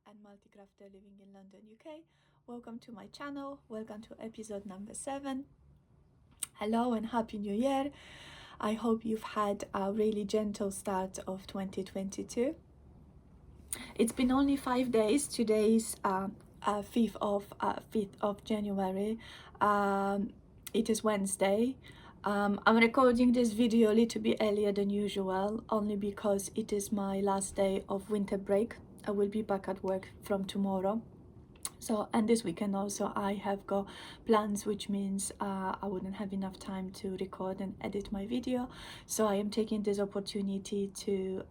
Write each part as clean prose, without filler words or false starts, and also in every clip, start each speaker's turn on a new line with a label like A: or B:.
A: and multi-crafter living in London, UK. Welcome to my channel. Welcome to episode number 7. Hello and happy new year. I hope you've had a really gentle start of 2022. It's been only 5 days. Today's 5th of January. It is Wednesday. I'm recording this video a little bit earlier than usual, only because it is my last day of winter break. I will be back at work from tomorrow. So, and this weekend also I have got plans, which means I wouldn't have enough time to record and edit my video. So I am taking this opportunity to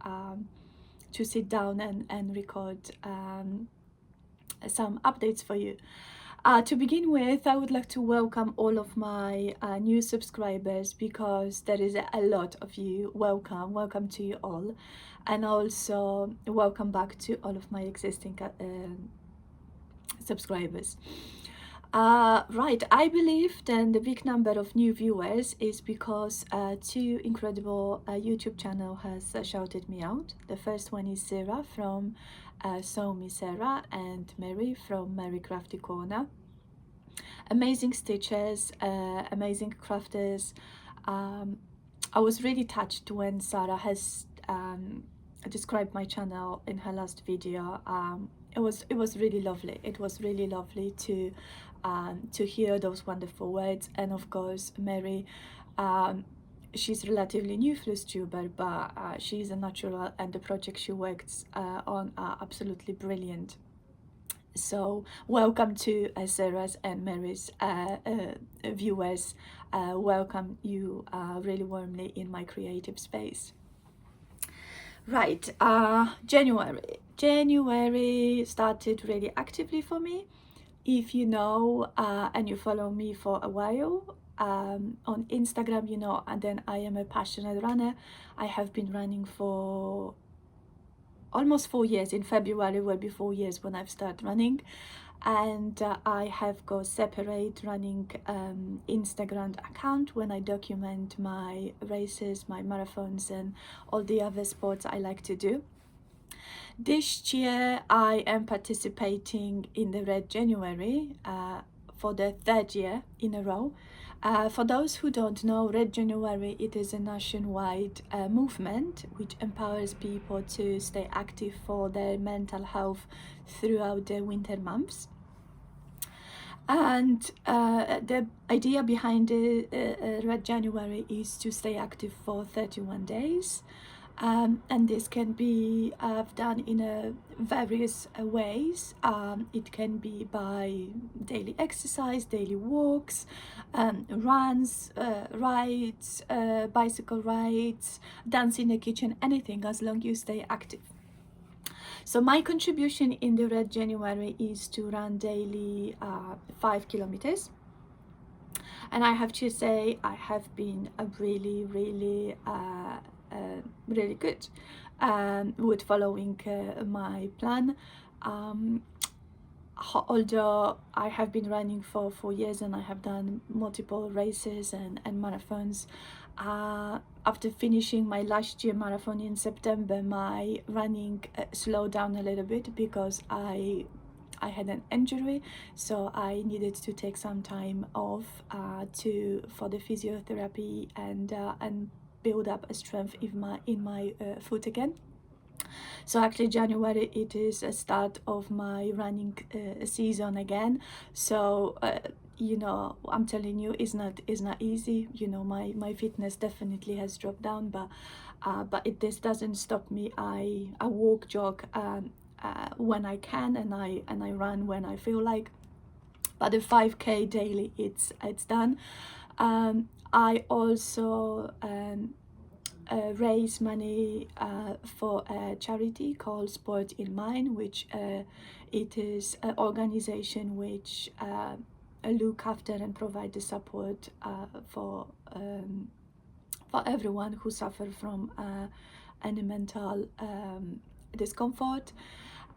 A: sit down and record some updates for you. To begin with, I would like to welcome all of my new subscribers, because there is a lot of you. Welcome to you all, and also welcome back to all of my existing subscribers. Right, I believe then the big number of new viewers is because two incredible YouTube channel has shouted me out. The first one is Sarah from Sew Me Sarah, and Mary from Mary Crafty Corner. Amazing stitchers, amazing crafters. I was really touched when Sarah has described my channel in her last video. It was really lovely. It was really lovely to hear those wonderful words. And of course, Mary, she's relatively new Flosstuber, but she's a natural, and the projects she works on are absolutely brilliant. So welcome to Sarah's and Mary's viewers. Welcome you really warmly in my creative space. Right, January started really actively for me. If you know and you follow me for a while on Instagram, you know, and then I am a passionate runner. I have been running for almost 4 years. In February will be 4 years when I've started running, and I have got separate running Instagram account when I document my races, my marathons, and all the other sports I like to do. This year I am participating in the Red January for the 3rd year in a row. For those who don't know, Red January, it is a nationwide movement which empowers people to stay active for their mental health throughout the winter months. And the idea behind the Red January is to stay active for 31 days. And this can be done in various ways. It can be by daily exercise, daily walks, runs, rides, bicycle rides, dance in the kitchen, anything, as long as you stay active. So my contribution in the Red January is to run daily 5 kilometers. And I have to say, I have been really good with following my plan. Although I have been running for 4 years and I have done multiple races and marathons, after finishing my last year marathon in September, my running slowed down a little bit because I had an injury, so I needed to take some time off for the physiotherapy and build up a strength in my foot again. So actually January, it is a start of my running season again. So you know, I'm telling you, it's not easy. You know, my fitness definitely has dropped down, but this doesn't stop me. I walk, jog when I can, and I run when I feel like. But the 5K daily, it's done. I also raise money for a charity called Sport in Mind, which it is an organization which look after and provide the support for everyone who suffer from any mental discomfort.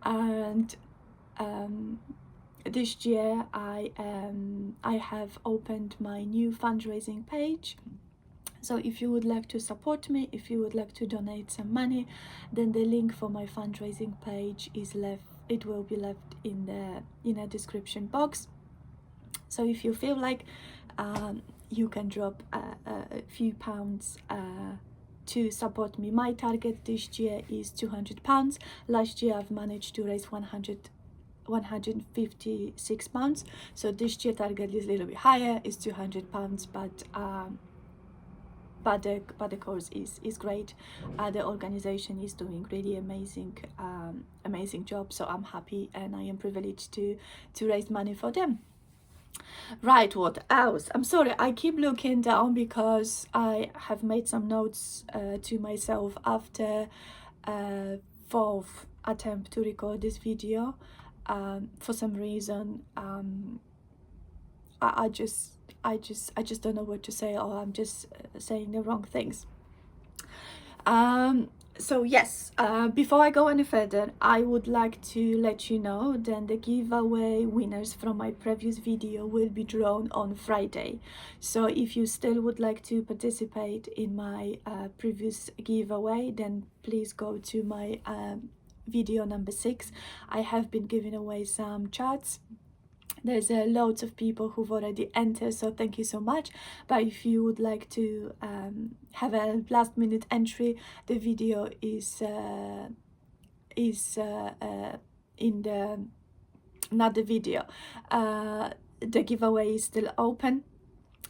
A: And this year I have opened my new fundraising page. So if you would like to support me, if you would like to donate some money, then the link for my fundraising page is left it will be left in the description box. So if you feel like you can drop a few pounds to support me. My target this year is £200. Last year I've managed to raise 156 pounds, so this year target is a little bit higher, it's £200, but the cause is great. The organization is doing really amazing job, so I'm happy and I am privileged to raise money for them. Right, what else? I'm sorry, I keep looking down because I have made some notes to myself after fourth attempt to record this video. For some reason, I just don't know what to say, or I'm just saying the wrong things. So yes, before I go any further, I would like to let you know that the giveaway winners from my previous video will be drawn on Friday. So if you still would like to participate in my previous giveaway, then please go to my video number 6. I have been giving away some charts. There's loads of people who've already entered, so thank you so much. But if you would like to have a last minute entry, the video is in the not the video, the giveaway is still open.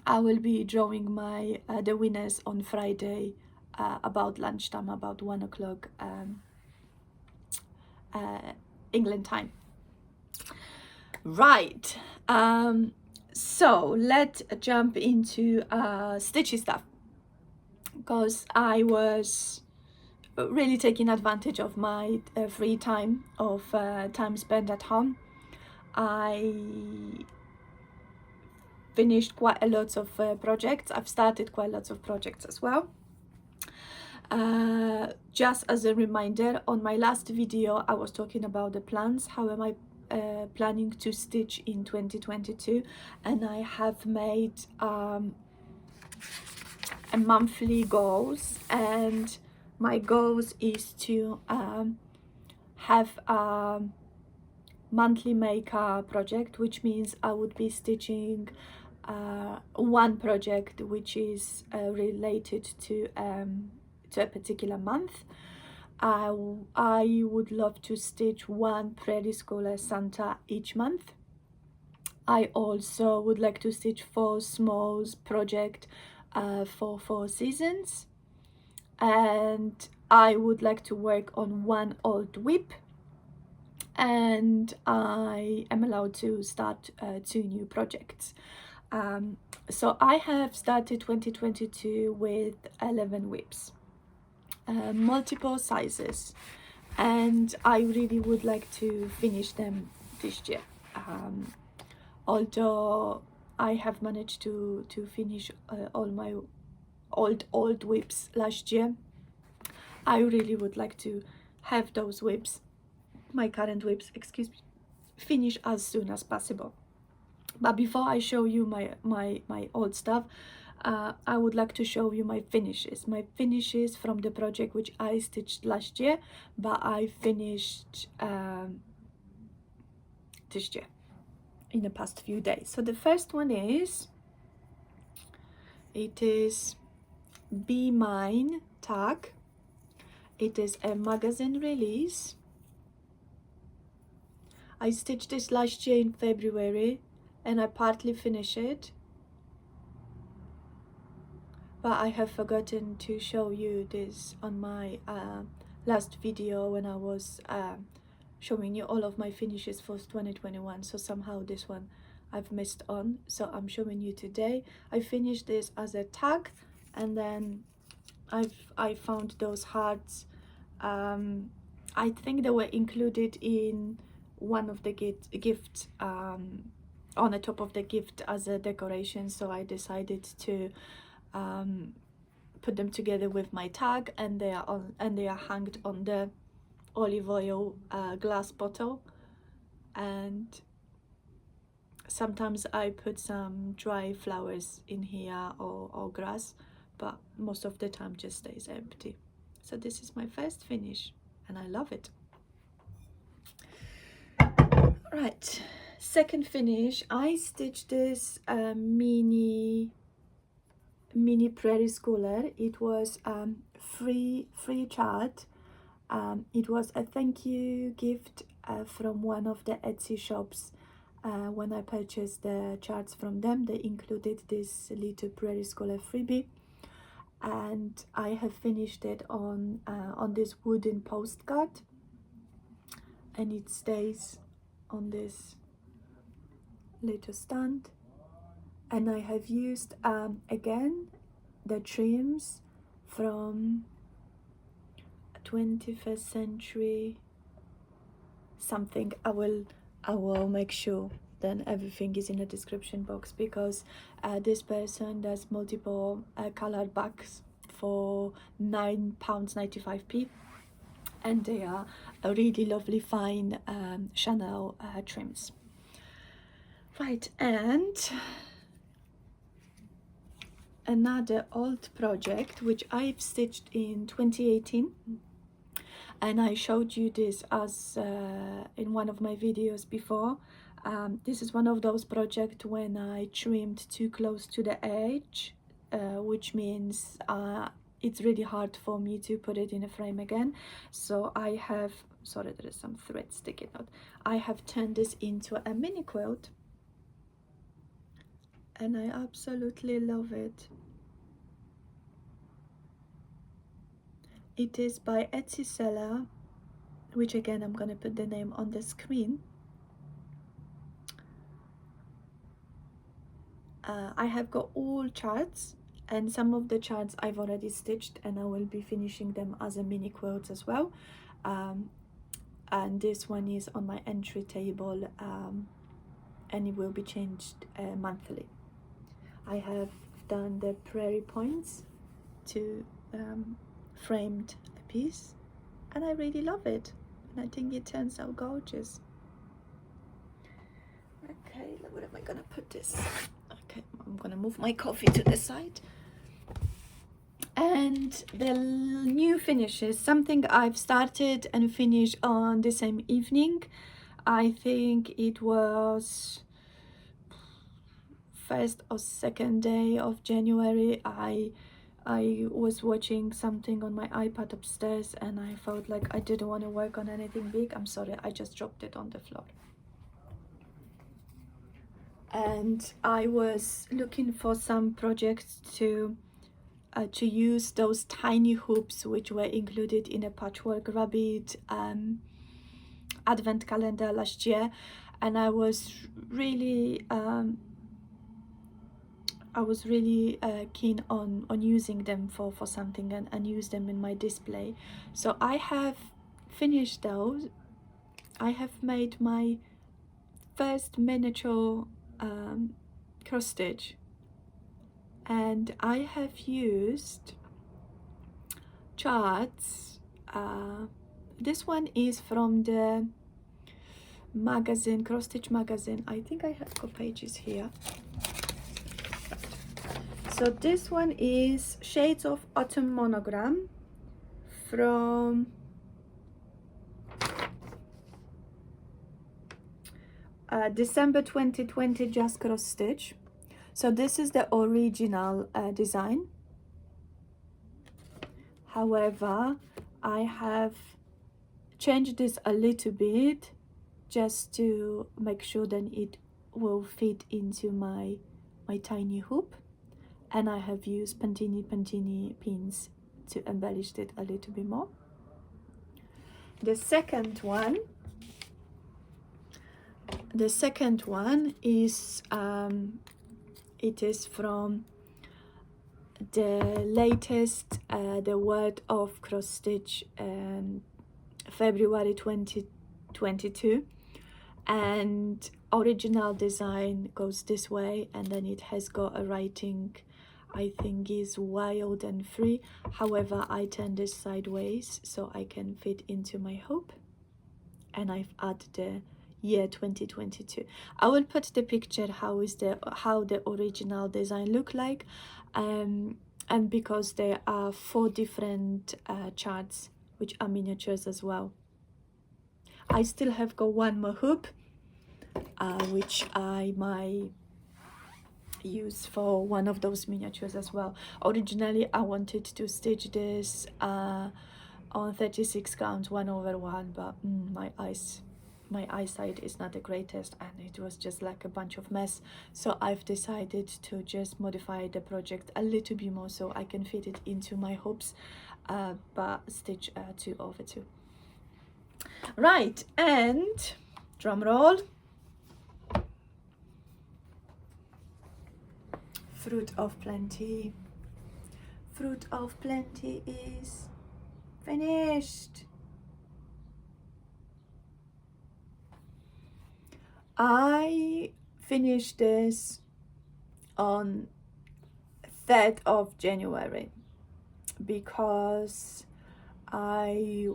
A: I will be drawing my the winners on Friday about lunchtime, about 1 o'clock England time. Right, so let's jump into stitchy stuff, because I was really taking advantage of my free time, of time spent at home. I finished quite a lot of projects. I've started quite lots of projects as well. Just as a reminder, on my last video I was talking about the plans, how am I planning to stitch in 2022, and I have made a monthly goals, and my goals is to have a monthly maker project, which means I would be stitching one project which is related to a particular month. I would love to stitch one Prairie Schooler Santa each month. I also would like to stitch 4 small projects for 4 seasons, and I would like to work on 1 old whip, and I am allowed to start 2 new projects. So I have started 2022 with 11 whips. Multiple sizes, and I really would like to finish them this year. Although I have managed to finish all my old whips last year, I really would like to have those whips, my current whips, excuse me, finish as soon as possible. But before I show you my old stuff, I would like to show you my finishes from the project which I stitched last year, but I finished this year in the past few days. So the first one is, it is Be Mine tag. It is a magazine release. I stitched this last year in February and I partly finished it, but I have forgotten to show you this on my last video when I was showing you all of my finishes for 2021. So somehow this one I've missed on, so I'm showing you today. I finished this as a tag, and then I found those hearts. I think they were included in one of the gifts on the top of the gift as a decoration, so I decided to put them together with my tag, and they are hanged on the olive oil glass bottle, and sometimes I put some dry flowers in here or grass, but most of the time just stays empty. So this is my first finish and I love it. Right, second finish. I stitched this mini prairie schooler. It was free chart. It was a thank you gift from one of the Etsy shops. When I purchased the charts from them, they included this little prairie schooler freebie, and I have finished it on this wooden postcard, and it stays on this little stand. And I have used again the trims from 21st century something. I will make sure then everything is in the description box, because this person does multiple colored bags for £9.95, and they are a really lovely fine Chanel trims. Right, and another old project which I've stitched in 2018, and I showed you this as in one of my videos before. This is one of those projects when I trimmed too close to the edge, which means it's really hard for me to put it in a frame again. So I have, sorry, there is some thread sticking out. I have turned this into a mini quilt, and I absolutely love it. It is by Etsy seller, which again I'm gonna put the name on the screen. I have got all charts, and some of the charts I've already stitched, and I will be finishing them as a mini quilt as well. And this one is on my entry table, and it will be changed monthly. I have done the prairie points to framed a piece, and I really love it, and I think it turns out gorgeous. Okay, where am I gonna put this? Okay, I'm gonna move my coffee to the side. And the new finishes, something I've started and finished on the same evening. I think it was first or second day of January. I was watching something on my iPad upstairs, and I felt like I didn't want to work on anything big. I'm sorry, I just dropped it on the floor. And I was looking for some projects to use those tiny hoops which were included in a Patchwork Rabbit advent calendar last year, and I was really keen on using them for something, and use them in my display. So I have finished those. I have made my first miniature cross stitch, and I have used charts. This one is from the magazine, Cross Stitch magazine. I think I have got pages here. So this one is Shades of Autumn monogram from December 2020, just cross stitch. So this is the original design. However, I have changed this a little bit just to make sure that it will fit into my tiny hoop, and I have used Pantini pins to embellish it a little bit more. The second one is it is from the latest the World of Cross Stitch, February 2022, and original design goes this way, and then it has got a writing, I think is wild and free. However, I turn this sideways so I can fit into my hoop, and I've added the year 2022. I will put the picture how the original design look like, and because there are 4 different charts which are miniatures as well. I still have got one more hoop, which I might use for one of those miniatures as well. Originally I wanted to stitch this on 36 count 1/1, but my eyesight is not the greatest and it was just like a bunch of mess, so I've decided to just modify the project a little bit more so I can fit it into my hoops, but stitch 2/2. Right, and drum roll, fruit of plenty. Fruit of plenty is finished. I finished this on 3rd of January because I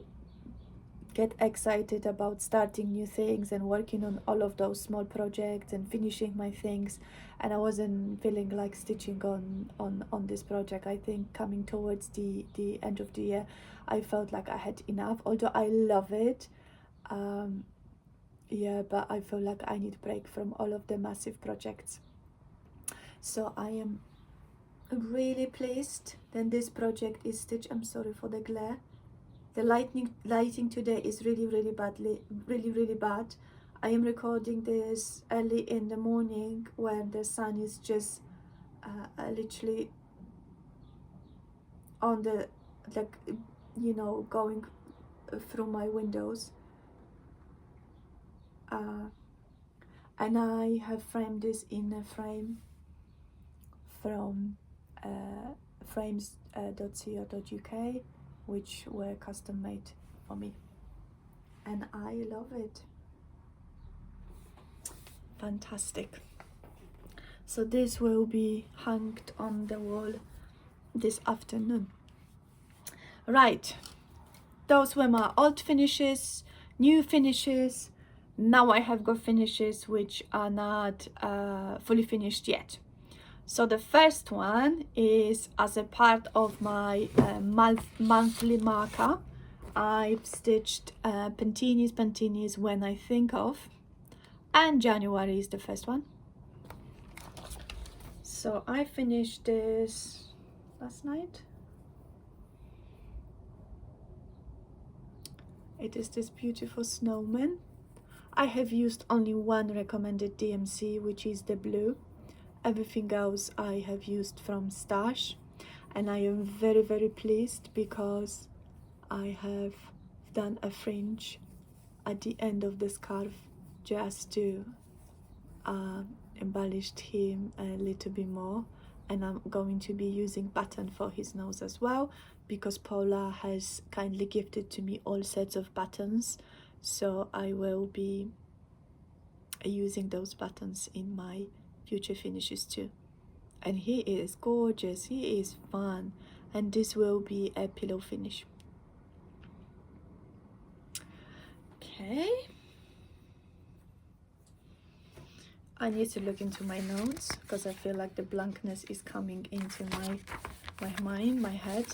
A: get excited about starting new things and working on all of those small projects and finishing my things, and I wasn't feeling like stitching on this project. I think coming towards the end of the year I felt like I had enough, although I love it. Yeah, but I feel like I need a break from all of the massive projects. So I am really pleased that this project is stitched. I'm sorry for the glare. The lighting today is really bad. I am recording this early in the morning when the sun is just literally on the, like, you know, going through my windows. And I have framed this in a frame from frames.co.uk, which were custom made for me, and I love it. Fantastic. So this will be hung on the wall this afternoon. Right, those were my old finishes, new finishes. Now I have got finishes which are not fully finished yet. So the first one is as a part of my monthly marker. I've stitched pantinis when I think of, and January is the first one. So I finished this last night. It is this beautiful snowman. I have used only one recommended DMC, which is the blue. Everything else I have used from Stash, and I am very pleased because I have done a fringe at the end of the scarf just to embellish him a little bit more, and I'm going to be using button for his nose as well because Paula has kindly gifted to me all sets of buttons, so I will be using those buttons in my future finishes too. And he is gorgeous, he is fun, and this will be a pillow finish. Okay, I need to look into my notes because I feel like the blankness is coming into my mind, my head.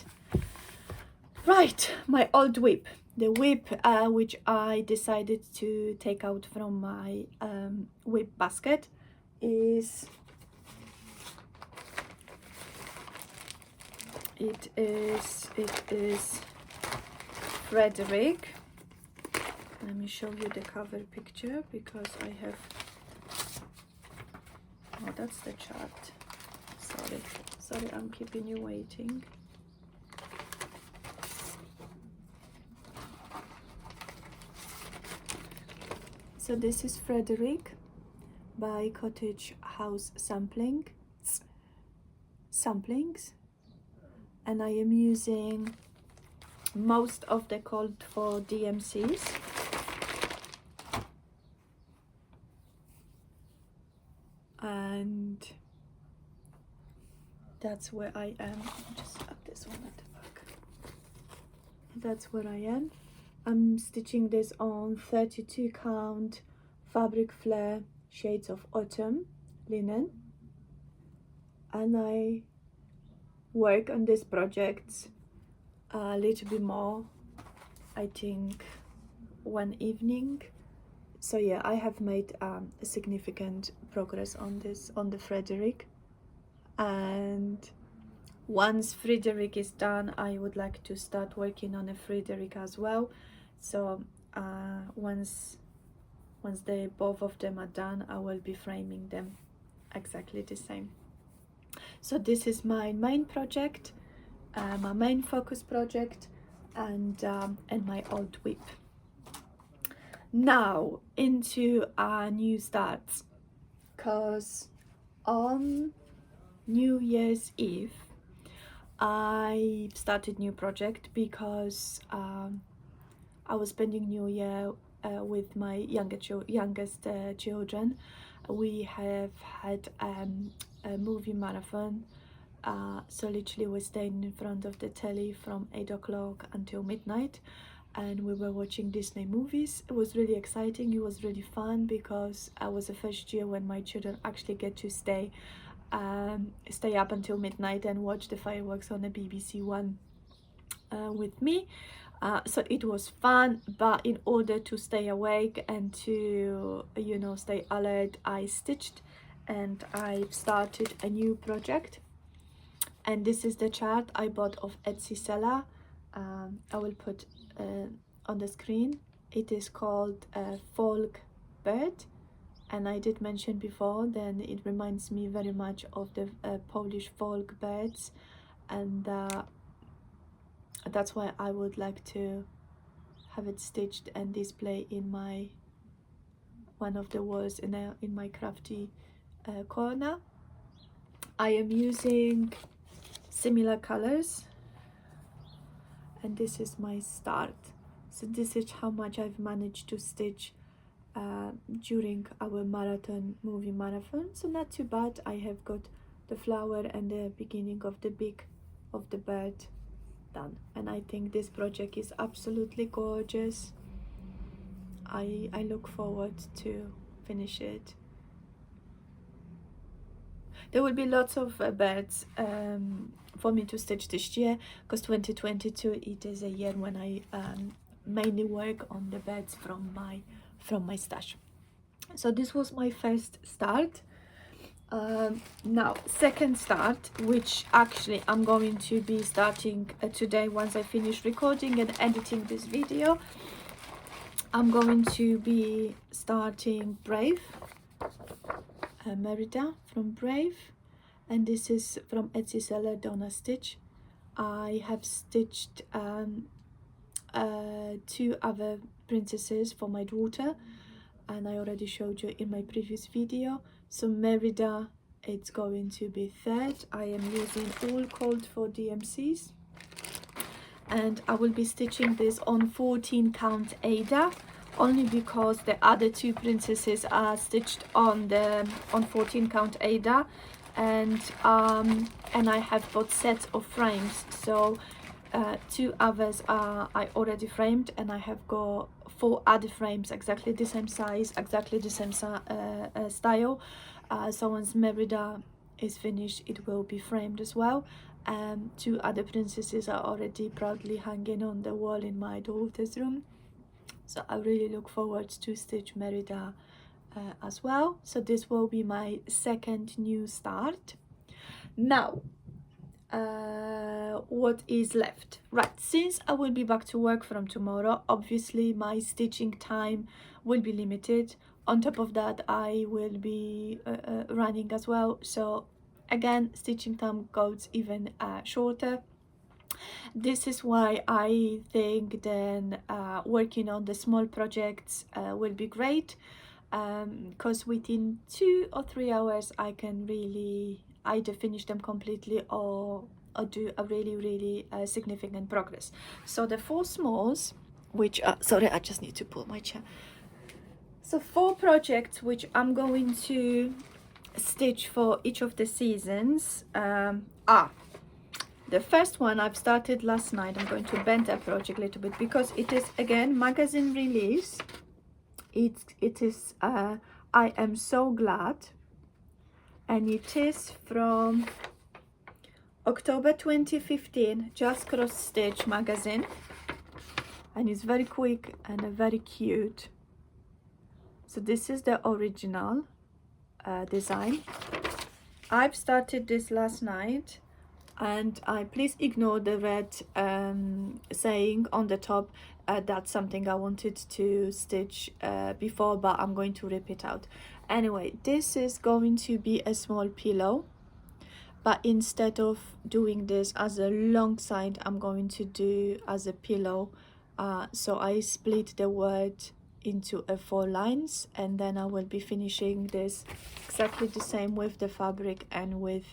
A: Right, my old whip. The whip which I decided to take out from my whip basket is, it is Frederick. Let me show you the cover picture because I have, oh, that's the chart. Sorry, I'm keeping you waiting. So this is Frederick by Cottage House Samplings, and I am using most of the called for DMCs. And that's where I am. Just add this one at the back. That's where I am. I'm stitching this on 32 count fabric flare shades of autumn linen, and I work on this project a little bit more, I think, one evening. So yeah, I have made a significant progress on this, on the Frederick. And once Frederick is done, I would like to start working on a Frederick as well. So once they both of them are done, I will be framing them exactly the same. So this is my main project, my main focus project, and my old whip. Now into our new starts, because on New Year's Eve I started new project because I was spending New Year with my youngest children. We have had a movie marathon. So literally we're staying in front of the telly from 8 o'clock until midnight, and we were watching Disney movies. It was really exciting, it was really fun, because I was the first year when my children actually get to stay up until midnight and watch the fireworks on the BBC One with me. So it was fun, but in order to stay awake and to, you know, stay alert, I stitched and I started a new project. And this is the chart I bought of Etsy seller. I will put on the screen. It is called Folk Bird, and I did mention before, then it reminds me very much of the Polish folk birds, and that's why I would like to have it stitched and display in my one of the walls in my crafty corner. I am using similar colors, and this is my start. So this is how much I've managed to stitch during our movie marathon. So not too bad. I have got the flower and the beginning of the beak of the bird done, and I think this project is absolutely gorgeous. I look forward to finish it. There will be lots of birds for me to stitch this year, because 2022 it is a year when I mainly work on the birds from my stash. So this was my first start. Now second start, which actually I'm going to be starting today once I finish recording and editing this video. I'm going to be starting Brave, Merida from Brave, and this is from Etsy seller Donna Stitch. I have stitched 2 other princesses for my daughter, and I already showed you in my previous video. So Merida, it's going to be third. I am using All Cold for DMCs, and I will be stitching this on 14 count Ada, only because the other 2 princesses are stitched on 14 count Ada, and I have bought sets of frames. So 2 others are I already framed, and I have got 4 other frames exactly the same size, exactly the same style. So once Merida is finished, it will be framed as well. 2 other princesses are already proudly hanging on the wall in my daughter's room. So I really look forward to stitch Merida as well. So this will be my second new start. Now what is left? Right, since I will be back to work from tomorrow, obviously my stitching time will be limited. On top of that, I will be running as well, so again stitching time goes even shorter. This is why I think then working on the small projects will be great, because within 2 or 3 hours I can really either finish them completely or do a really significant progress. So the 4 smalls, which sorry, I just need to pull my chair. So 4 projects which I'm going to stitch for each of the seasons are: the first one I've started last night. I'm going to bend that project a little bit because it is again magazine release. It is I Am So Glad, and it is from October 2015, Just Cross Stitch magazine, and it's very quick and very cute. So this is the original design. I've started this last night, and please ignore the red saying on the top. That's something I wanted to stitch before, but I'm going to rip it out. Anyway, this is going to be a small pillow, but instead of doing this as a long side, I'm going to do as a pillow. So I split the word into 4 lines, and then I will be finishing this exactly the same with the fabric and with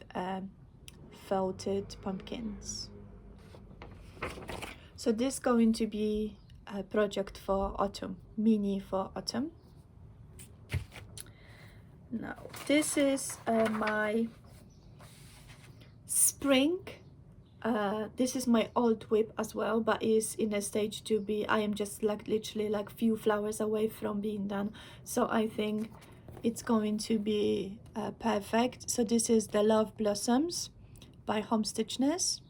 A: felted pumpkins. So this is going to be a project for autumn, mini for autumn. Now this is my spring. This is my old whip as well, but is in a stage to be, I am just like literally like few flowers away from being done, so I think it's going to be perfect. So this is the Love Blossoms by Homestitchness,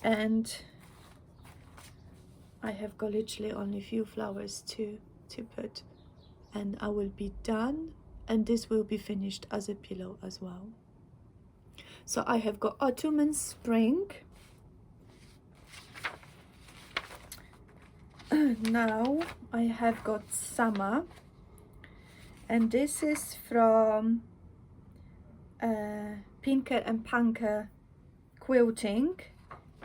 A: and I have got literally only a few flowers to put, and I will be done, and this will be finished as a pillow as well. So I have got autumn and spring. Now I have got summer, and this is from Pinker'n'punking quilting,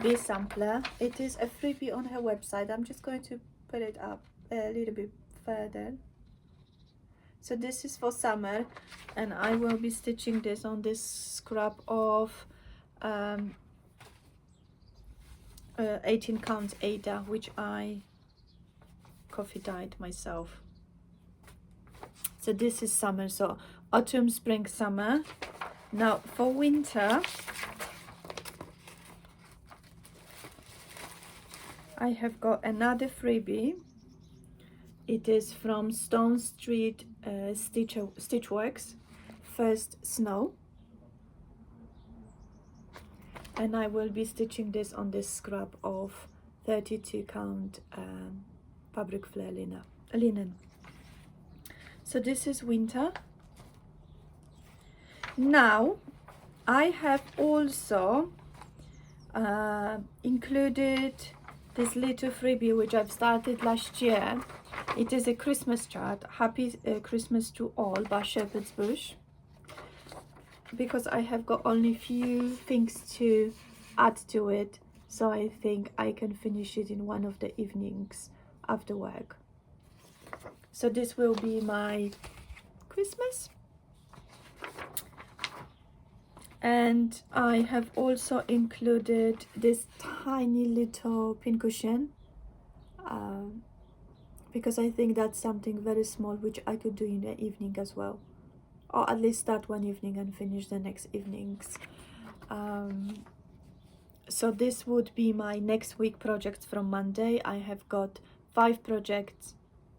A: this sampler. It is a freebie on her website. I'm just going to put it up a little bit further. So this is for summer, and I will be stitching this on this scrap of 18 count Ada, which I coffee dyed myself. So this is summer, so autumn, spring, summer. Now for winter, I have got another freebie. It is from Stone Street Stitchworks, First Snow, and I will be stitching this on this scrap of 32 count fabric flare linen. So this is winter. Now I have also included this little freebie which I've started last year. It is a Christmas chart, Happy Christmas to All by Shepherd's Bush, because I have got only few things to add to it, so I think I can finish it in one of the evenings after work. So this will be my Christmas. And I have also included this tiny little pincushion, because I think that's something very small which I could do in the evening as well, or at least start one evening and finish the next evenings. So this would be my next week projects from Monday. I have got 5 projects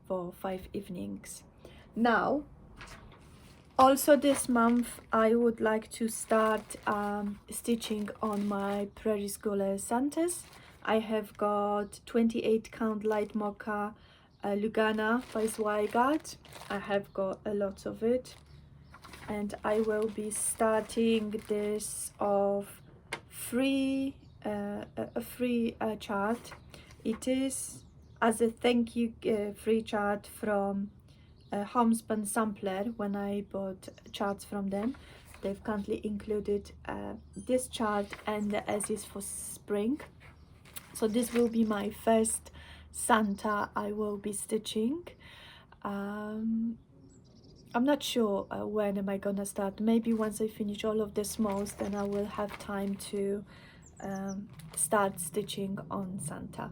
A: for 5 evenings. Now also this month I would like to start stitching on my Prairie Schooler Santas. I have got 28 count light mocha Lugana by Zweigart. I have got a lot of it, and I will be starting this off free a free chart. It is as a thank you free chart from Homespun Sampler. When I bought charts from them, they've kindly included this chart and the as is for spring. So this will be my first Santa I will be stitching. I'm not sure when am I gonna start. Maybe once I finish all of the smalls, then I will have time to start stitching on Santa.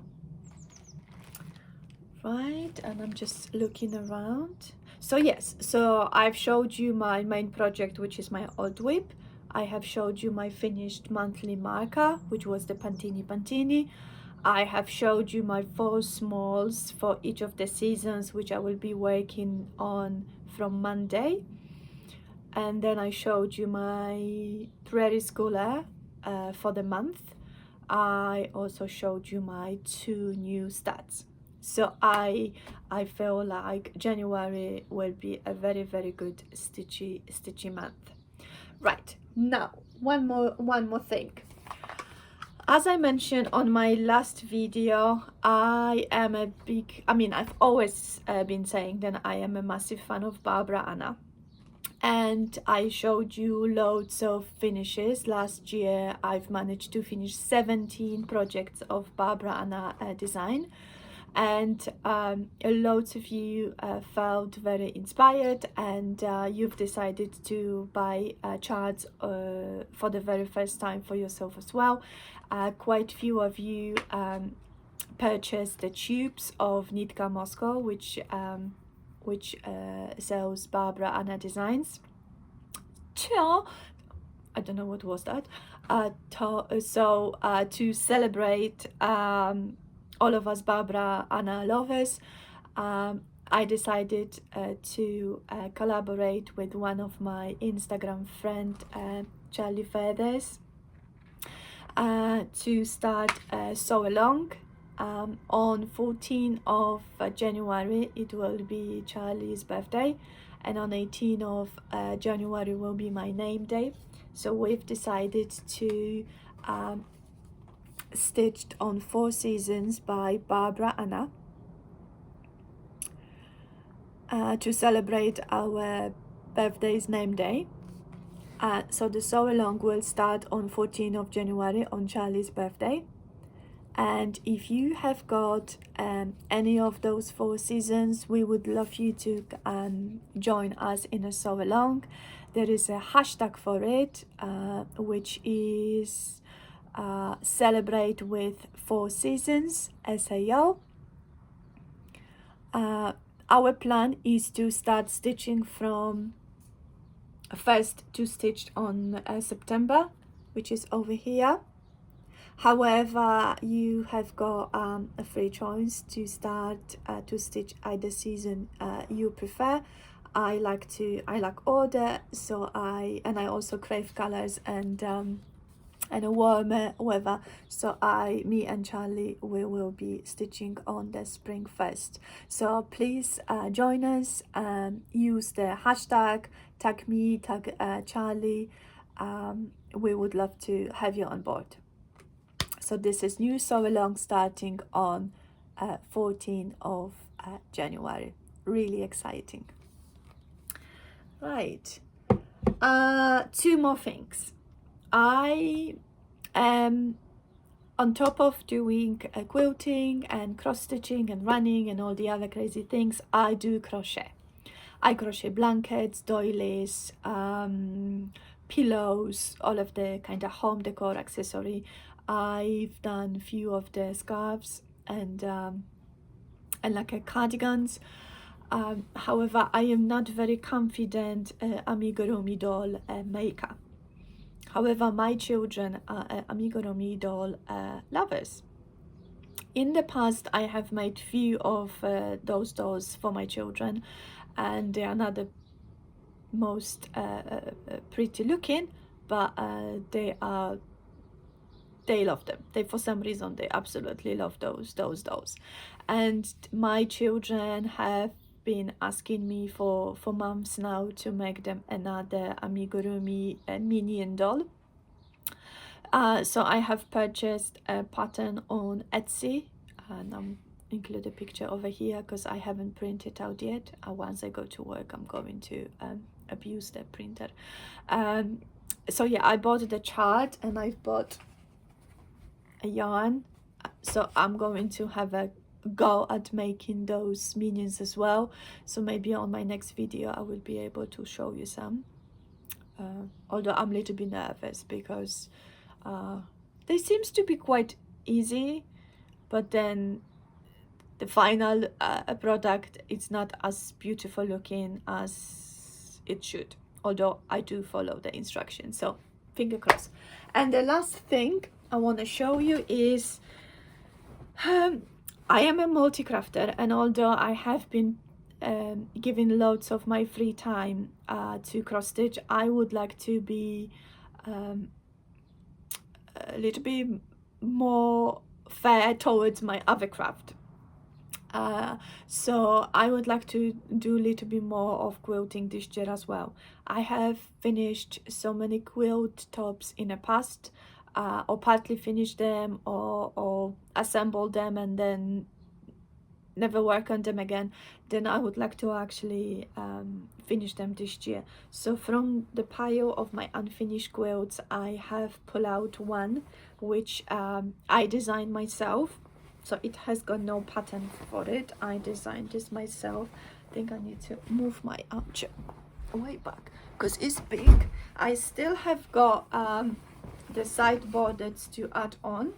A: Right, and I'm just looking around. So yes, so I've showed you my main project, which is my old whip. I have showed you my finished monthly marker, which was the Pantini. I have showed you my 4 smalls for each of the seasons, which I will be working on from Monday. And then I showed you my Prairie Schooler for the month. I also showed you my 2 new stats. So I feel like January will be a very good stitchy month. Right, now one more thing. As I mentioned on my last video, I am a big, I've always been saying that I am a massive fan of Barbara Ana, and I showed you loads of finishes. Last year I've managed to finish 17 projects of Barbara Ana design, and loads of you felt very inspired, and you've decided to buy charts for the very first time for yourself as well. Quite few of you purchased the tubes of Nitka Moscow, which sells Barbara Ana designs. I don't know what was that. To celebrate all of us Barbara Ana lovers, I decided to collaborate with one of my Instagram friend, Charlie Feathers, to start a sew along. On 14th of January it will be Charlie's birthday, and on 18th of January will be my name day. So we've decided to stitched on 4 Seasons by Barbara Ana to celebrate our birthday's name day. So the sew along will start on 14th of January on Charlie's birthday. And if you have got any of those 4 seasons, we would love you to join us in a sew along. There is a hashtag for it, which is celebrate with 4 seasons SAO. Our plan is to start stitching from first to stitch on September, which is over here. However, you have got a free choice to start to stitch either season you prefer. I like order, so I also crave colors and a warmer weather, so me and Charlie, we will be stitching on the spring first. So please join us, use the hashtag, tag me, tag Charlie. We would love to have you on board. So this is new sew along starting on 14th of January. Really exciting. Right, 2 more things. I am, on top of doing quilting and cross stitching and running and all the other crazy things, I do crochet. I crochet blankets, doilies, pillows, all of the kind of home decor accessory. I've done a few of the scarves and like cardigans. However, I am not very confident amigurumi doll maker. However, my children are amigurumi doll lovers. In the past, I have made few of those dolls for my children, and they are not the most pretty looking, but they love them. For some reason, they absolutely love those dolls. And my children have been asking me for months now to make them another amigurumi minion doll. So I have purchased a pattern on Etsy, and I'm include a picture over here because I haven't printed out yet. Once I go to work, I'm going to abuse the printer. So yeah, I bought the chart and I've bought a yarn, so I'm going to have a go at making those minions as well. So maybe on my next video I will be able to show you some, although I'm a little bit nervous because they seems to be quite easy, but then the final product, it's not as beautiful looking as it should, although I do follow the instructions, so finger crossed. And the last thing I want to show you is I am a multi-crafter, and although I have been giving loads of my free time to cross stitch, I would like to be a little bit more fair towards my other craft. So I would like to do a little bit more of quilting this year as well. I have finished so many quilt tops in the past, or partly finished them, or assembled them and then never work on them again. Then I would like to actually finish them this year. So from the pile of my unfinished quilts, I have pulled out one which I designed myself. So it has got no pattern for it. I designed this myself. I think I need to move my armchair way back because it's big. I still have got the side borders to add on.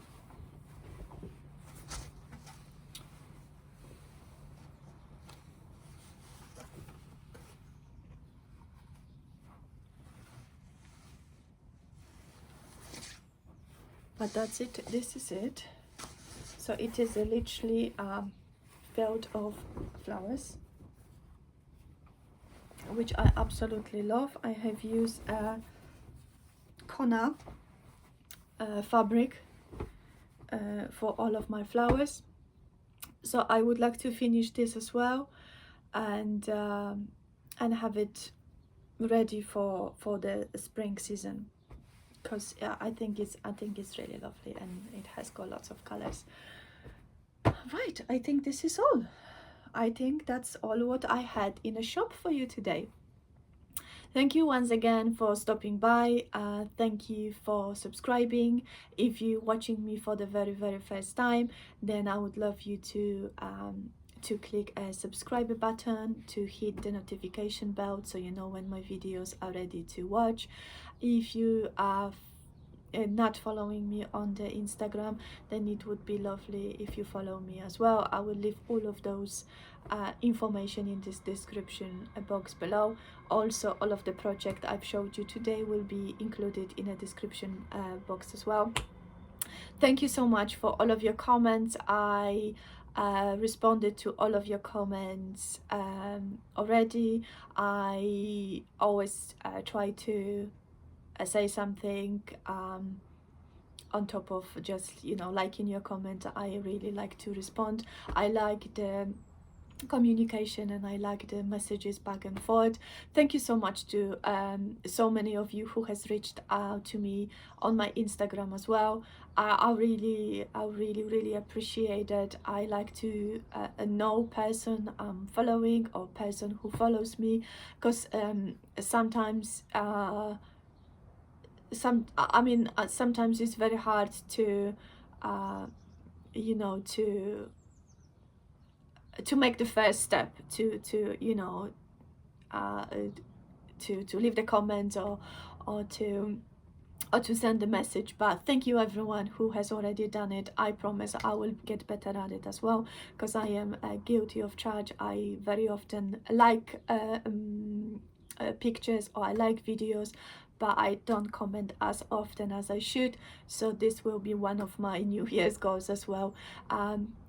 A: But that's it. This is it. So it is literally filled of flowers, which I absolutely love. I have used Kona fabric for all of my flowers. So I would like to finish this as well, and have it ready for the spring season, because yeah, I think it's really lovely and it has got lots of colors. Right, I think this is all. I think that's all what I had in a shop for you today. Thank you once again for stopping by. Thank you for subscribing. If you're watching me for the very first time, then I would love you to click a subscribe button, to hit the notification bell so you know when my videos are ready to watch. If you are not following me on the Instagram, then it would be lovely if you follow me as well. I will leave all of those information in this description box below. Also, all of the project I've showed you today will be included in a description box as well. Thank you so much for all of your comments. I responded to all of your comments already. I always try to say something on top of just, you know, liking your comment. I really like to respond. I like the communication and I like the messages back and forth. Thank you so much to so many of you who has reached out to me on my Instagram as well. I really appreciate it. I like to know person I'm following or person who follows me, because sometimes sometimes it's very hard to you know, to make the first step to you know, to leave the comments or to send a message. But thank you everyone who has already done it. I promise I will get better at it as well, because I am guilty of charge. I very often like pictures or I like videos, but I don't comment as often as I should. So this will be one of my New Year's goals as well.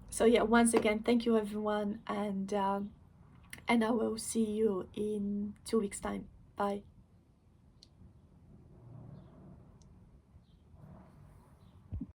A: So yeah, once again, thank you everyone, and I will see you in 2 weeks time. Bye.